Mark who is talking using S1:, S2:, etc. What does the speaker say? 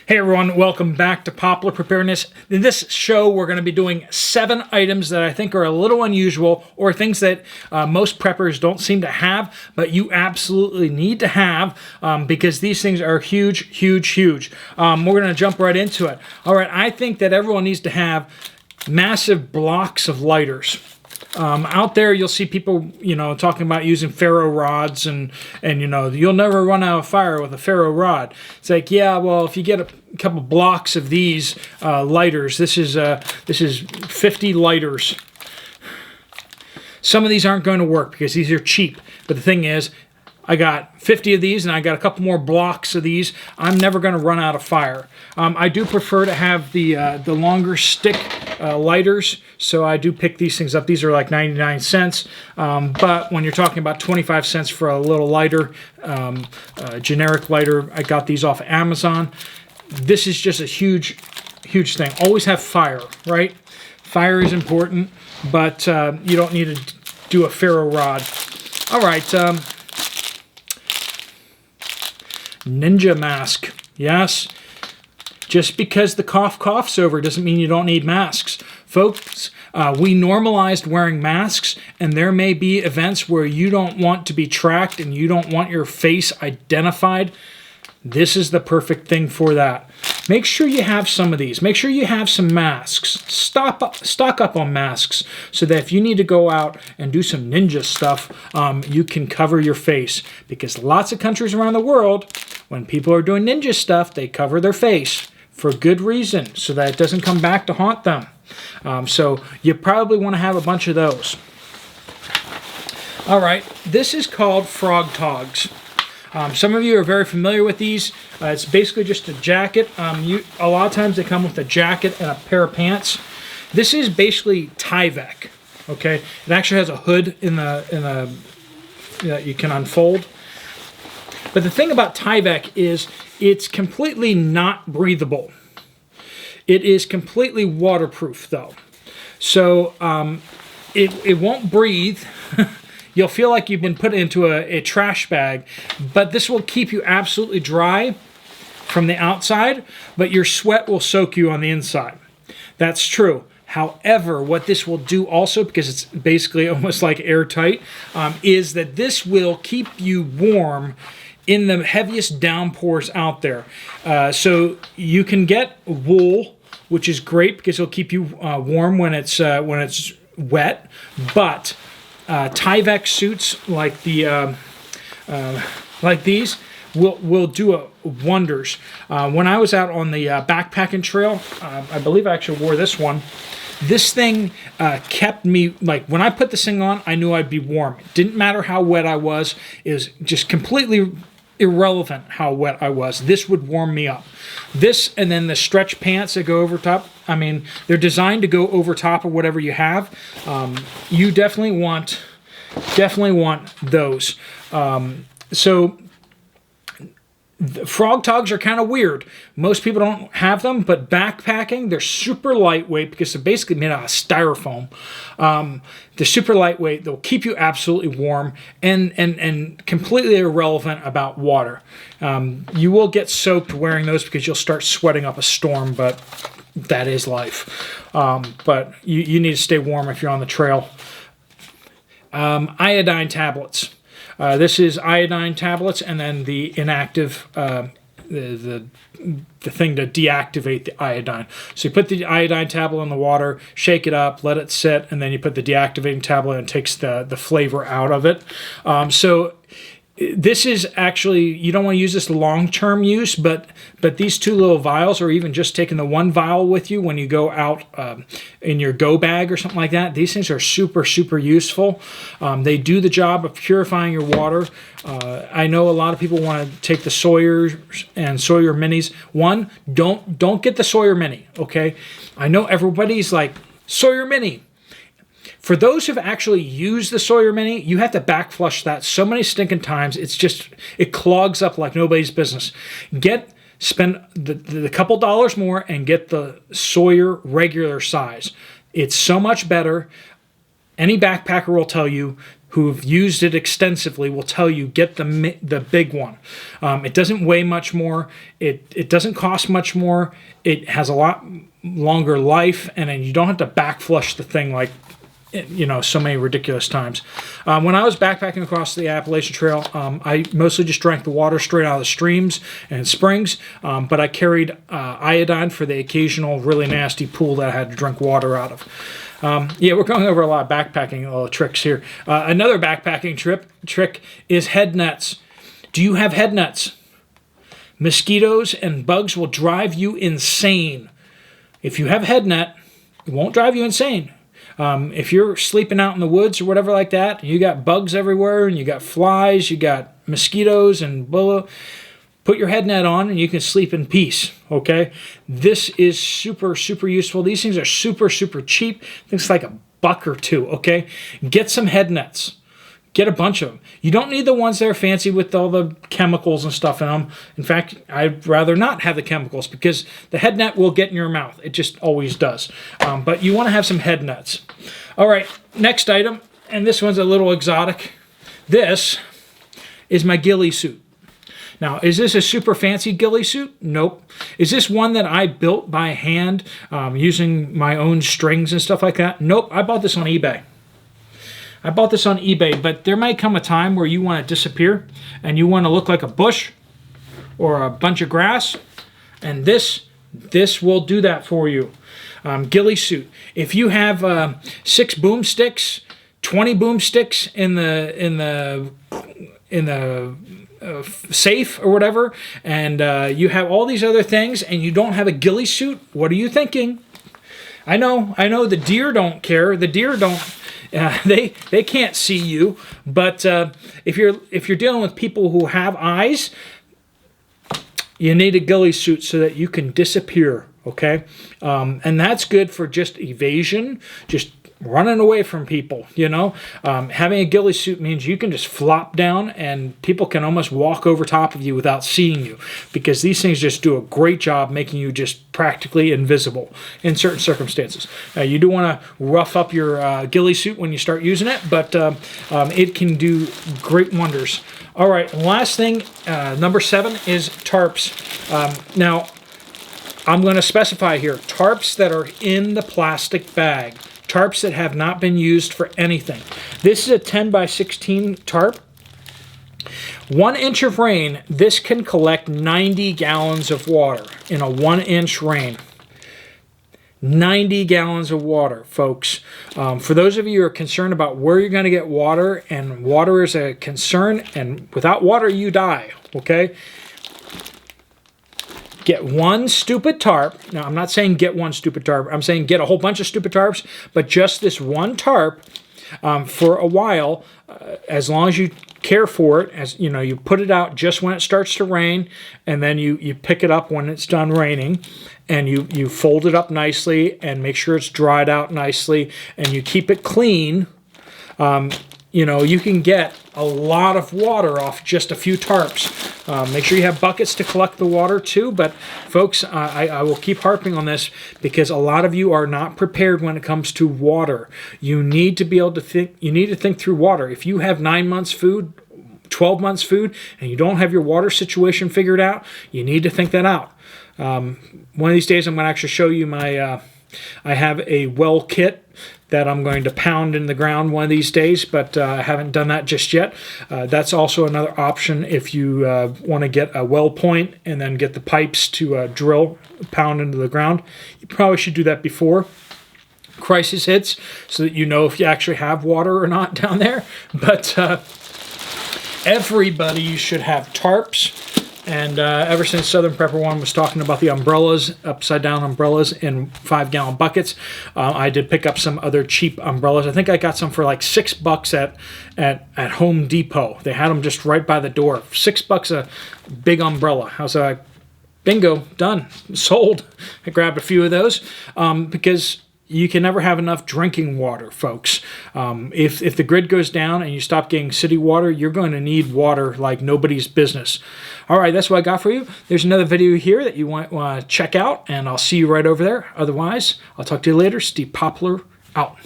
S1: Hey everyone, welcome back to Poplar Preparedness. In this show, we're going to be doing 7 items that I think are a little unusual or things that most preppers don't seem to have, but you absolutely need to have because these things are huge, huge, huge. We're going to jump right into it. All right, I think that everyone needs to have massive blocks of lighters. Out there, you'll see people, talking about using ferro rods, and you'll never run out of fire with a ferro rod. It's like, yeah, well, if you get a couple blocks of these lighters, this is 50 lighters. Some of these aren't going to work because these are cheap. But the thing is, I got 50 of these, and I got a couple more blocks of these. I'm never going to run out of fire. I do prefer to have the longer stick lighters, so I do pick these things up. These are like 99 cents, but when you're talking about 25 cents for a little lighter, generic lighter, I got these off Amazon. This is just a huge, huge thing. Always have fire, right? Fire is important, but you don't need to do a ferro rod. All right. Ninja mask. Yes. Just because the cough's over doesn't mean you don't need masks. Folks, we normalized wearing masks, and there may be events where you don't want to be tracked and you don't want your face identified. This is the perfect thing for that. Make sure you have some of these. Make sure you have some masks. Stock up on masks so that if you need to go out and do some ninja stuff, you can cover your face. Because lots of countries around the world, when people are doing ninja stuff, they cover their face for good reason so that it doesn't come back to haunt them. So you probably want to have a bunch of those. All right, this is called Frogtogs. Some of you are very familiar with these. It's basically just a jacket. A lot of times they come with a jacket and a pair of pants. This is basically Tyvek. Okay, it actually has a hood in the that you can unfold. But the thing about Tyvek is it's completely not breathable. It is completely waterproof though, so it won't breathe. You'll feel like you've been put into a trash bag, but this will keep you absolutely dry from the outside, but your sweat will soak you on the inside. That's true. However, what this will do also, because it's basically almost like airtight, is that this will keep you warm in the heaviest downpours out there. So you can get wool, which is great because it'll keep you warm when it's wet, but Tyvek suits like these will do wonders. When I was out on the backpacking trail, I believe I actually wore this one. This thing kept me, like when I put this thing on, I knew I'd be warm. It didn't matter how wet I was. It was just completely irrelevant how wet I was. This would warm me up. This and then the stretch pants that go over top. I mean, they're designed to go over top of whatever you have. You definitely want those. So the Frogtogs are kind of weird. Most people don't have them, but backpacking, they're super lightweight because they're basically made out of styrofoam. They're super lightweight. They'll keep you absolutely warm and completely irrelevant about water. You will get soaked wearing those because you'll start sweating up a storm, but that is life. But you need to stay warm if you're on the trail. Iodine tablets. This is iodine tablets, and then the inactive, the thing to deactivate the iodine. So you put the iodine tablet in the water, shake it up, let it sit, and then you put the deactivating tablet and it takes the flavor out of it. So this is actually, you don't want to use this long-term use, but these 2 little vials, or even just taking the 1 vial with you when you go out in your go bag or something like that, these things are super, super useful. They do the job of purifying your water. I know a lot of people want to take the Sawyers and Sawyer Minis. One, don't get the Sawyer Mini, okay? I know everybody's like, Sawyer Mini. For those who've actually used the Sawyer Mini, you have to back flush that so many stinking times. It clogs up like nobody's business. Spend the couple dollars more and get the Sawyer regular size. It's so much better. Any backpacker will tell you, who've used it extensively, will tell you, get the big one. It doesn't weigh much more. It doesn't cost much more. It has a lot longer life, and then you don't have to back flush the thing like, you know, so many ridiculous times. When I was backpacking across the Appalachian Trail, I mostly just drank the water straight out of the streams and springs, but I carried iodine for the occasional really nasty pool that I had to drink water out of. Yeah, we're going over a lot of backpacking tricks here. Another backpacking trick is head nets. Do you have head nets? Mosquitoes and bugs will drive you insane. If you have a head net, it won't drive you insane. If you're sleeping out in the woods or whatever like that, you got bugs everywhere and you got flies, you got mosquitoes and blah, put your head net on and you can sleep in peace, okay? This is super, super useful. These things are super, super cheap. Things like $1 or $2, okay? Get some head nets. Get a bunch of them. You don't need the ones that are fancy with all the chemicals and stuff in them. In fact, I'd rather not have the chemicals because the head net will get in your mouth. It just always does. But you want to have some head nets. All right, next item, and this one's a little exotic. This is my ghillie suit. Now, is this a super fancy ghillie suit? Nope. Is this one that I built by hand using my own strings and stuff like that? Nope, I bought this on eBay. But there might come a time where you want to disappear and you want to look like a bush or a bunch of grass, and this will do that for you. Ghillie suit. If you have 6 boomsticks, 20 boomsticks in the safe or whatever, and you have all these other things, and you don't have a ghillie suit, what are you thinking? I know. The deer don't care. The deer don't. They can't see you. But if you're dealing with people who have eyes, you need a ghillie suit so that you can disappear. Okay, and that's good for just evasion, just running away from people, you know. Having a ghillie suit means you can just flop down and people can almost walk over top of you without seeing you, because these things just do a great job making you just practically invisible in certain circumstances. You do want to rough up your ghillie suit when you start using it, but it can do great wonders. All right, last thing, number 7 is tarps. Now, I'm going to specify here, tarps that are in the plastic bag. Tarps that have not been used for anything. This is a 10 by 16 tarp. 1 inch of rain, this can collect 90 gallons of water in a 1 inch rain. 90 gallons of water, folks. For those of you who are concerned about where you're going to get water, and water is a concern, and without water you die, okay? Get 1 stupid tarp. Now, I'm not saying get 1 stupid tarp. I'm saying get a whole bunch of stupid tarps, but just this 1 tarp for a while, as long as you care for it, as you know, you put it out just when it starts to rain, and then you pick it up when it's done raining, and you fold it up nicely and make sure it's dried out nicely, and you keep it clean. You know, you can get a lot of water off just a few tarps. Make sure you have buckets to collect the water too, but folks, I will keep harping on this because a lot of you are not prepared when it comes to water. You need to be able to think, you need to think through water. If you have 9 months food, 12 months food, and you don't have your water situation figured out, you need to think that out. One of these days I'm going to actually show you my, I have a well kit that I'm going to pound in the ground one of these days, but I haven't done that just yet. That's also another option if you want to get a well point and then get the pipes to pound into the ground. You probably should do that before crisis hits so that you know if you actually have water or not down there. But everybody should have tarps. And ever since Southern Prepper One was talking about the umbrellas, upside down umbrellas in 5-gallon buckets, I did pick up some other cheap umbrellas. I think I got some for like $6 at Home Depot. They had them just right by the door. $6 a big umbrella. I was like, bingo, done, sold. I grabbed a few of those because you can never have enough drinking water, folks. If the grid goes down and you stop getting city water, you're going to need water like nobody's business. All right, that's what I got for you. There's another video here that you want to check out, and I'll see you right over there. Otherwise, I'll talk to you later. Steve Poplar, out.